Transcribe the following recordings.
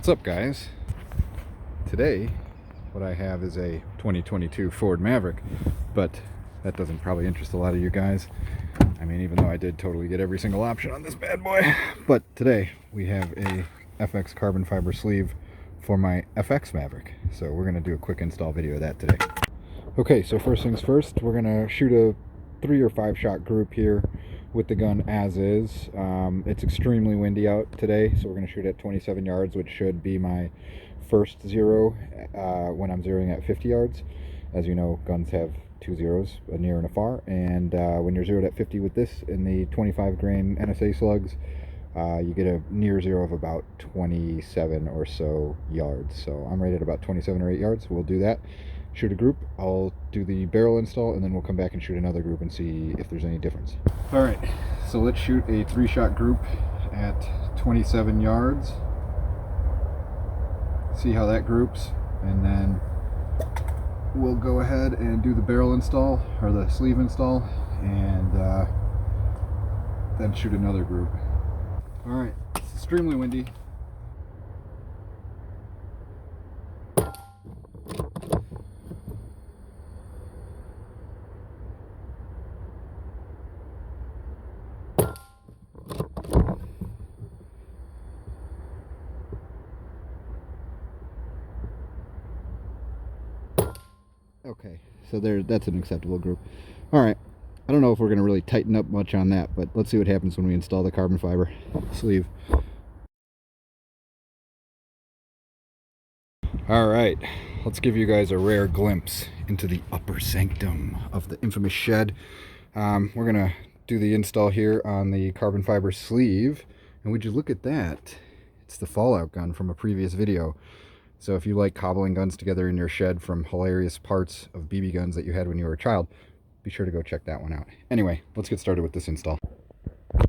What's up, guys? Today what I have is a 2022 Ford Maverick, but that doesn't probably interest a lot of you guys. I mean, even though I did totally get every single option on this bad boy. But today we have a FX carbon fiber sleeve for my FX Maverick, so we're going to do a quick install video of that today. Okay, so first things first, we're going to shoot a 3 or 5 shot group here with the gun as is. It's extremely windy out today, so we're going to shoot at 27 yards, which should be my first zero when I'm zeroing at 50 yards. As you know, guns have 2 zeros, a near and a far, and when you're zeroed at 50 with this in the 25 grain NSA slugs, you get a near zero of about 27 or so yards. So I'm rated about 27 or 8 yards. We'll do that, shoot a group, I'll do the barrel install, and then we'll come back and shoot another group and see if there's any difference. All right, so let's shoot a 3-shot group at 27 yards, see how that groups, and then we'll go ahead and do the barrel install or the sleeve install, and then shoot another group. All right, it's extremely windy. Okay, so that's an acceptable group. All right, I don't know if we're going to really tighten up much on that, but let's see what happens when we install the carbon fiber sleeve. All right, let's give you guys a rare glimpse into the upper sanctum of the infamous shed. We're going to do the install here on the carbon fiber sleeve, and would you look at that? It's the fallout gun from a previous video. So if you like cobbling guns together in your shed from hilarious parts of BB guns that you had when you were a child, be sure to go check that one out. Anyway, let's get started with this install.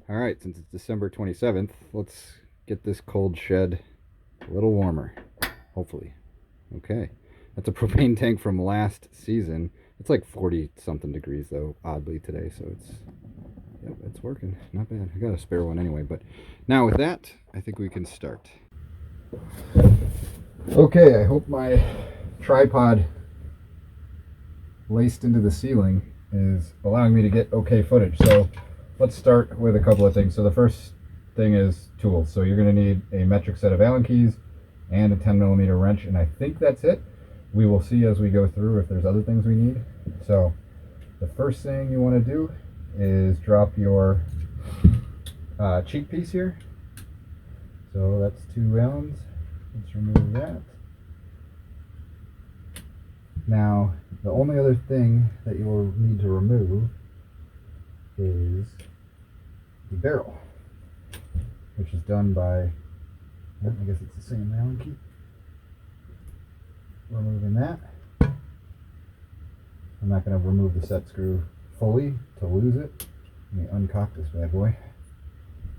All right, since it's December 27th, let's get this cold shed a little warmer, hopefully. Okay, that's a propane tank from last season. It's like 40 something degrees though, oddly today, so it's working, not bad. I got a spare one anyway, but now with that, I think we can start. Okay, I hope my tripod laced into the ceiling is allowing me to get okay footage. So let's start with a couple of things. So the first thing is tools. So you're going to need a metric set of Allen keys and a 10mm wrench, and I think that's it. We will see as we go through if there's other things we need. So the first thing you want to do is drop your cheek piece here. So that's 2 Allens. Let's remove that. Now, the only other thing that you will need to remove is the barrel, which is done by, I guess it's the same Allen key. Removing that. I'm not going to remove the set screw fully to lose it. Let me uncock this bad boy.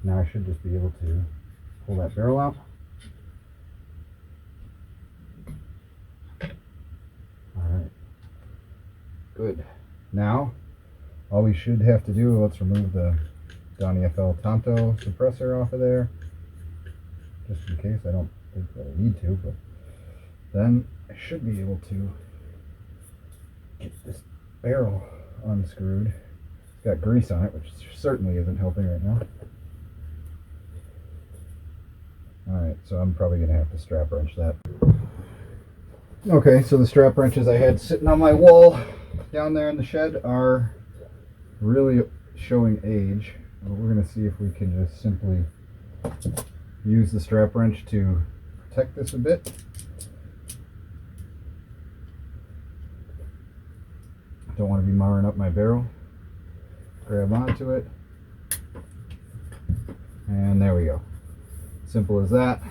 Now I should just be able to pull that barrel out. Alright, good. Now, all we should have to do, let's remove the Donnie FL Tonto suppressor off of there, just in case. I don't think that I need to, but then I should be able to get this barrel unscrewed. It's got grease on it, which certainly isn't helping right now. Alright, so I'm probably going to have to strap wrench that. Okay, so the strap wrenches I had sitting on my wall down there in the shed are really showing age. We're going to see if we can just simply use the strap wrench to protect this a bit. Don't want to be marring up my barrel. Grab onto it. And there we go. Simple as that.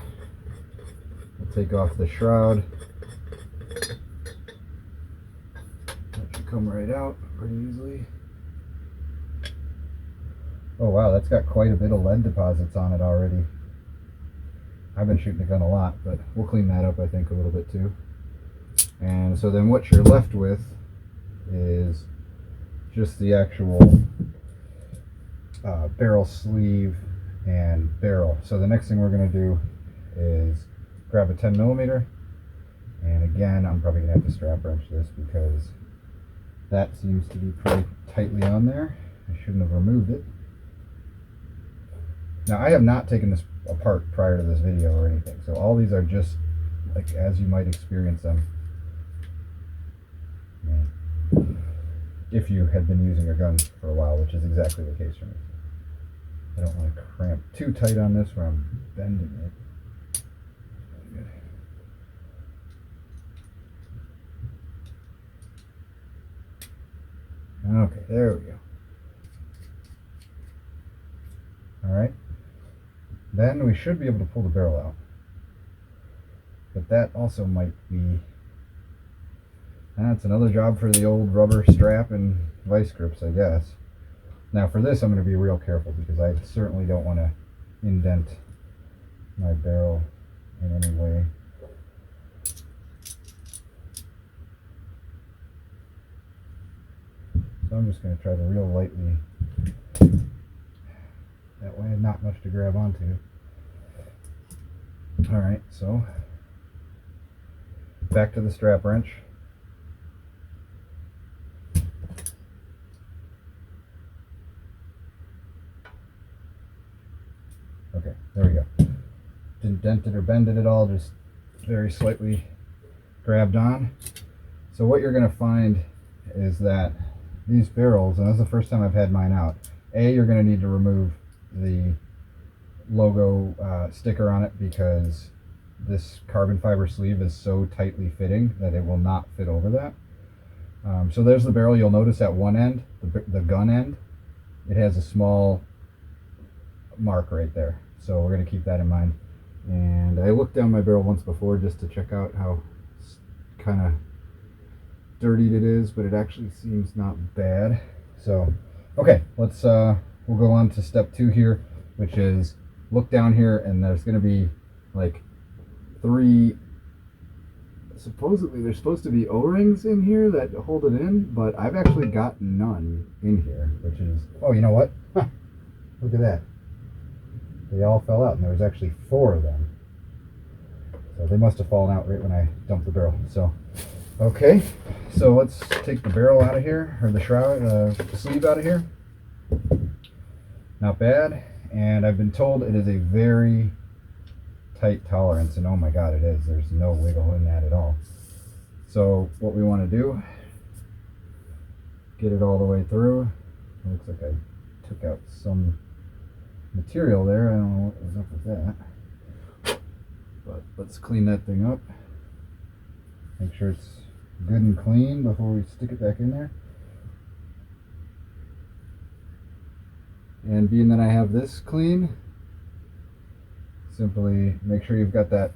We'll take off the shroud. That should come right out pretty easily. Oh wow, that's got quite a bit of lead deposits on it already. I've been shooting the gun a lot, but we'll clean that up I think a little bit too. And so then what you're left with is just the actual barrel sleeve and barrel. So the next thing we're going to do is grab a 10mm, and again, I'm probably gonna have to strap wrench this because that seems to be pretty tightly on there. I shouldn't have removed it. Now, I have not taken this apart prior to this video or anything, so all these are just like as you might experience them if you had been using your gun for a while, which is exactly the case for me. I don't want to cramp too tight on this where I'm bending it. Okay, there we go. Alright. Then we should be able to pull the barrel out. But that also might be... That's another job for the old rubber strap and vice grips, I guess. Now for this, I'm going to be real careful because I certainly don't want to indent my barrel in any way. So I'm just going to try to real lightly, that way not much to grab onto. Alright, so back to the strap wrench. Okay, there we go. Didn't dent it or bend it at all, just very slightly grabbed on. So what you're going to find is that these barrels, and this is the first time I've had mine out, you're going to need to remove the logo sticker on it because this carbon fiber sleeve is so tightly fitting that it will not fit over that. So there's the barrel. You'll notice at one end, the gun end, it has a small mark right there. So we're going to keep that in mind. And I looked down my barrel once before just to check out how kind of dirtied it is, but it actually seems not bad. So okay, let's we'll go on to step 2 here, which is look down here, and there's going to be like 3, supposedly there's supposed to be O-rings in here that hold it in, but I've actually got none in here, which is, oh, you know what, look at that, they all fell out, and there was actually 4 of them, so they must have fallen out right when I dumped the barrel. So okay, so let's take the barrel out of here, or the shroud, the sleeve out of here. Not bad, and I've been told it is a very tight tolerance, and oh my god, it is. There's no wiggle in that at all. So what we want to do, get it all the way through. It looks like I took out some material there. I don't know what was up with that, but let's clean that thing up. Make sure it's good and clean before we stick it back in there. And being that I have this clean, simply make sure you've got the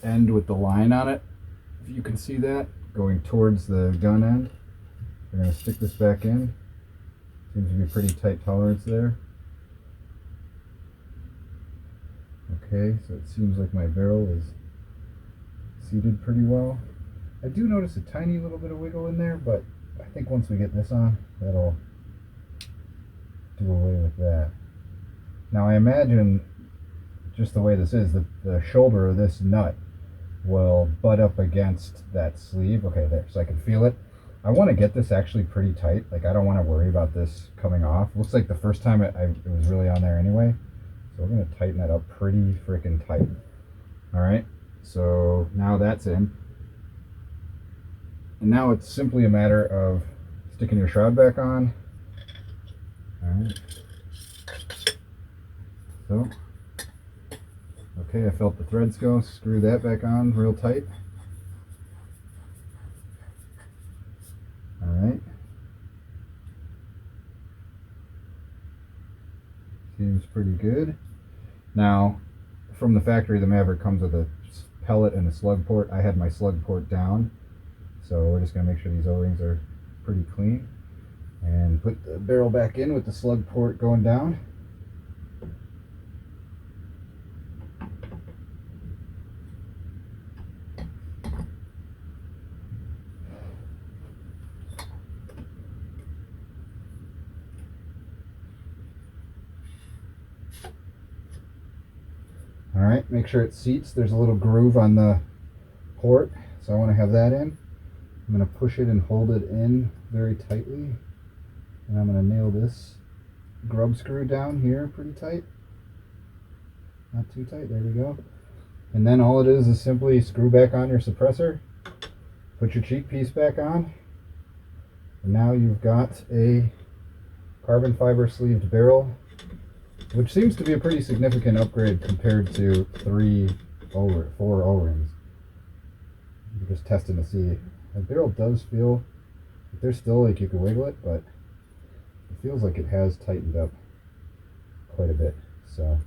end with the line on it. If you can see that going towards the gun end. We're going to stick this back in. Seems to be pretty tight tolerance there. Okay, so it seems like my barrel is seated pretty well. I do notice a tiny little bit of wiggle in there, but I think once we get this on, that'll do away with that. Now I imagine, just the way this is, the shoulder of this nut will butt up against that sleeve. Okay, there, so I can feel it. I want to get this actually pretty tight. Like, I don't want to worry about this coming off. Looks like the first time it was really on there anyway. So we're going to tighten that up pretty freaking tight. Alright, so now that's in. And now it's simply a matter of sticking your shroud back on. Alright. So, okay, I felt the threads go. Screw that back on real tight. Alright. Seems pretty good. Now, from the factory, the Maverick comes with a pellet and a slug port. I had my slug port down. So we're just going to make sure these O-rings are pretty clean. And put the barrel back in with the slug port going down. Alright, right, make sure it seats. There's a little groove on the port, so I want to have that in. I'm going to push it and hold it in very tightly, and I'm going to nail this grub screw down here pretty tight. Not too tight, there we go. And then all it is simply screw back on your suppressor, put your cheek piece back on, and now you've got a carbon fiber sleeved barrel, which seems to be a pretty significant upgrade compared to 4 O-rings. We're just testing to see. The barrel does feel like there's still like you can wiggle it, but it feels like it has tightened up quite a bit. So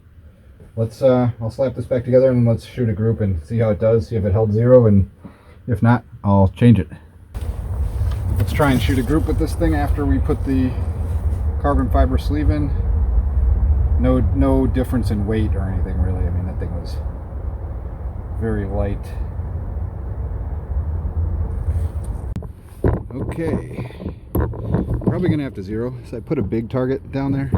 let's I'll slap this back together and let's shoot a group and see how it does, see if it held 0, and if not, I'll change it. Let's try and shoot a group with this thing after we put the carbon fiber sleeve in. No difference in weight or anything really. I mean, that thing was very light. Okay, probably gonna have to 0. So I put a big target down there,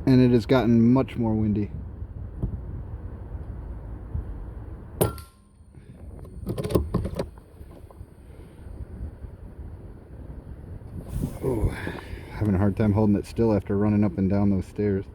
and it has gotten much more windy. Oh, having a hard time holding it still after running up and down those stairs.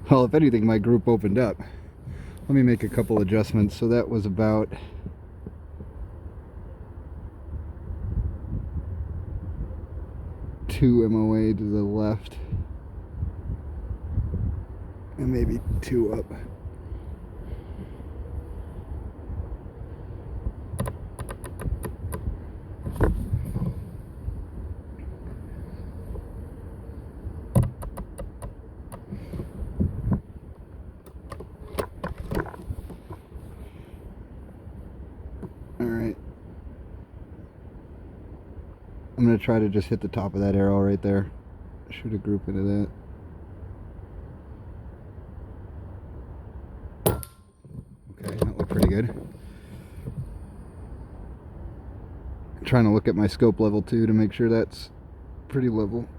Well, if anything, my group opened up. Let me make a couple adjustments. So that was about two MOA to the left and maybe 2 up. Alright, I'm going to try to just hit the top of that arrow right there. Shoot a group into that. Okay, that looked pretty good. I'm trying to look at my scope level too to make sure that's pretty level.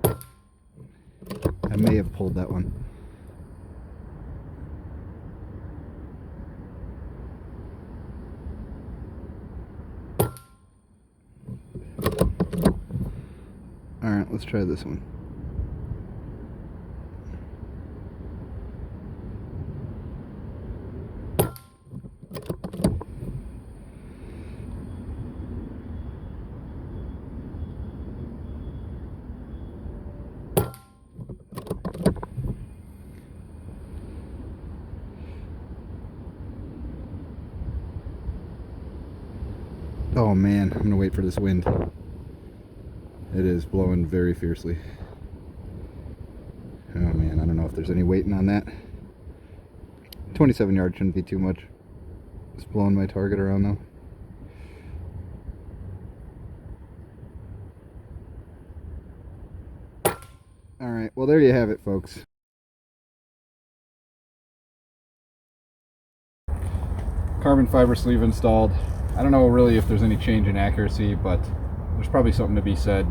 I may have pulled that one. Alright, let's try this one. Oh man, I'm gonna wait for this wind. It is blowing very fiercely. Oh man, I don't know if there's any weighting on that. 27 yards shouldn't be too much. Just blowing my target around though. Alright, well there you have it, folks. Carbon fiber sleeve installed. I don't know really if there's any change in accuracy, but there's probably something to be said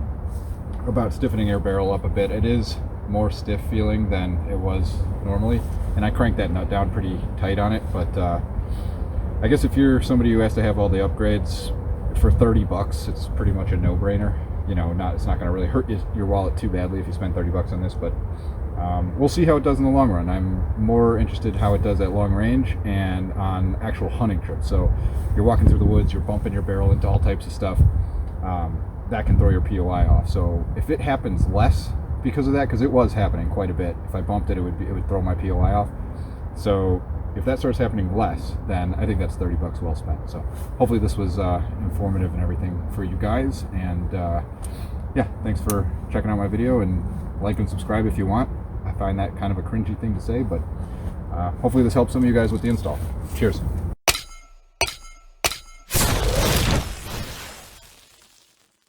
about stiffening your barrel up a bit. It is more stiff feeling than it was normally, and I cranked that nut down pretty tight on it, but I guess if you're somebody who has to have all the upgrades for 30 bucks, it's pretty much a no-brainer. You know, it's not going to really hurt your wallet too badly if you spend 30 bucks on this, but we'll see how it does in the long run. I'm more interested how it does at long range and on actual hunting trips. So you're walking through the woods, you're bumping your barrel into all types of stuff. That can throw your POI off. So if it happens less because of that, because it was happening quite a bit, if I bumped it, it would throw my POI off. So if that starts happening less, then I think that's 30 bucks well spent. So hopefully this was informative and everything for you guys. And yeah, thanks for checking out my video, and like and subscribe if you want. I find that kind of a cringy thing to say, but hopefully this helps some of you guys with the install. Cheers.